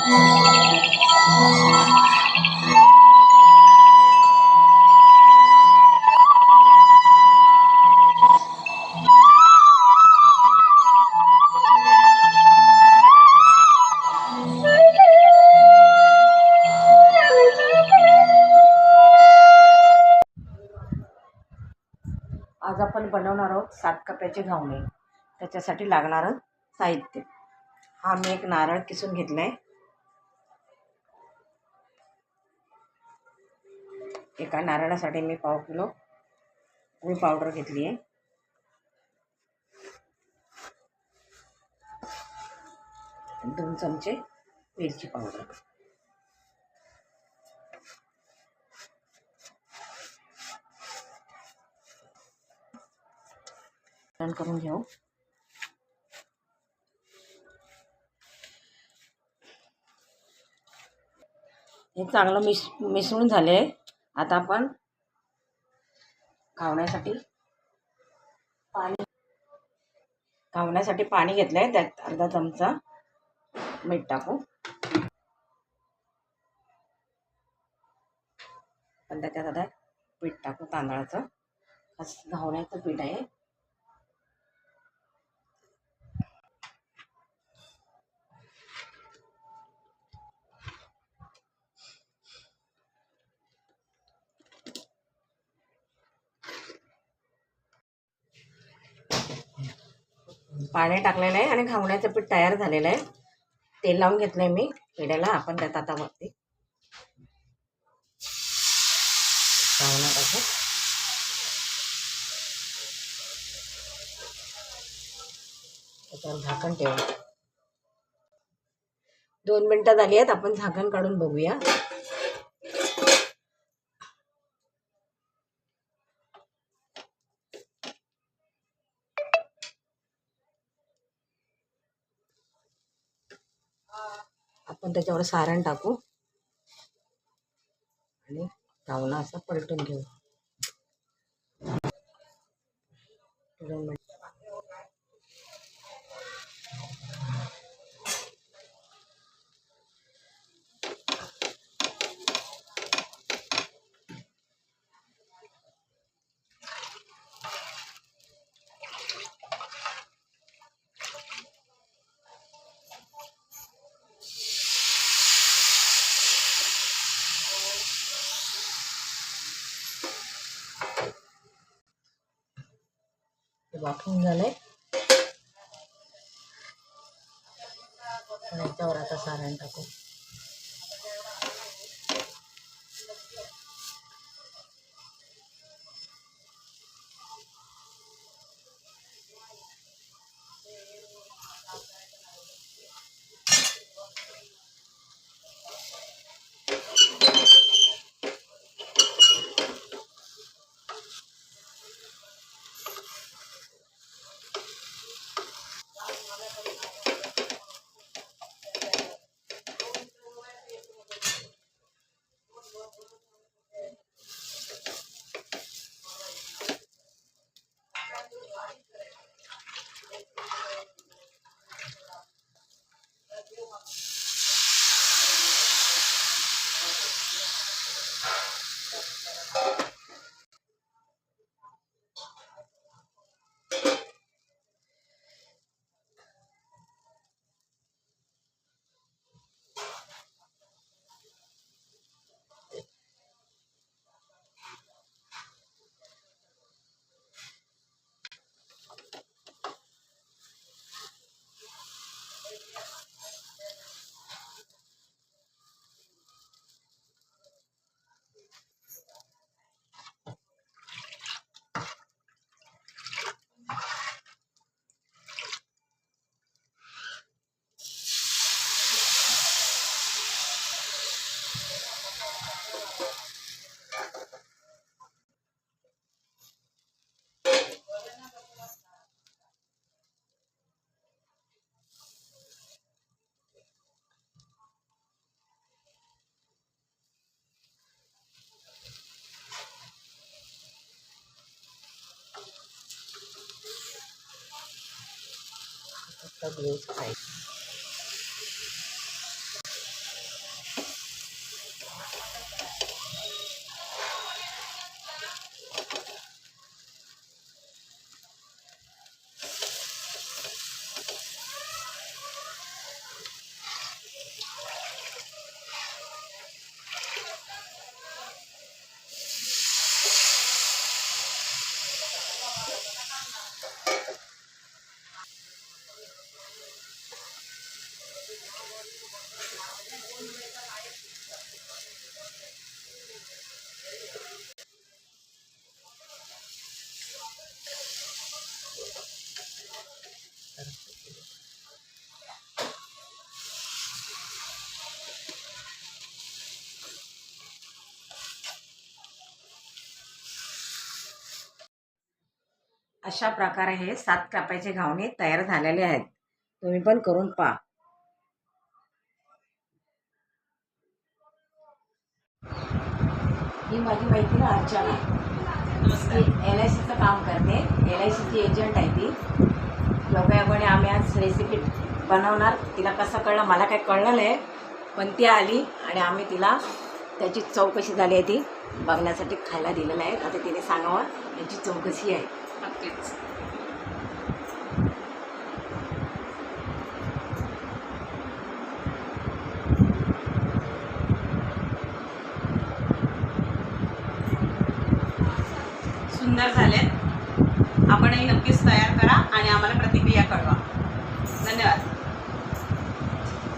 आज आपण बनवणार आहोत 7 कप्याचे घावणे. त्याच्यासाठी लागणारं साहित्य: हा मी एक नारळ किसून घेतलाय, एका नारळासाठी मी पाव किलो गुळ पावडर घेतली आहे, दोन चमचे वेलची पावडर, मिश्रण करून घेऊ. हे चांगलं मिसळून झाले. आता आपण घावण्यासाठी पाणी घेतलंय, त्यात अर्धा चमचा मीठ टाकू. पण त्याच्यात आता पीठ टाकू तांदळाचं. घावण्याचं पीठ आहे. पाणी टाकलेलं आहे आणि घावण्याचं पीठ तयार झालेलं आहे. तेल लावून घेतलंय मी पिठाला. आपण त्या ताटावरती घावणं टाकू. त्याच्यावर झाकण ठेवू. 2 मिनिटं झाली आहेत. आपण झाकण काढून बघूया. आपण त्याच्यावर सारण टाकू आणि घावणा असा पलटून घेऊ. 2 मिनिट. वाफवून झालंय. याच्यावर आता सारण टाकू. अशा प्रकारे हे 7 काप्याचे घावणे तयार झालेले आहेत. तुम्ही पण करून पहा. ही माझी मैत्रीण अर्चना, LICचं काम करते. LICची एजंट आहे ती. योगायोगाने आम्ही आज रेसिपी बनवणार. तिला कसं कळलं मला काही कळलं नाही, पण ती आली आणि आम्ही तिला त्याची चव कशी झाली आहे ती बघण्यासाठी खायला दिलेलं आहे. आता तिने सांगावं याची चव कशी आहे. नक्कीच. सुंदर झालेत. आपणही नक्कीच तयार करा आणि आम्हाला प्रतिक्रिया कळवा. धन्यवाद.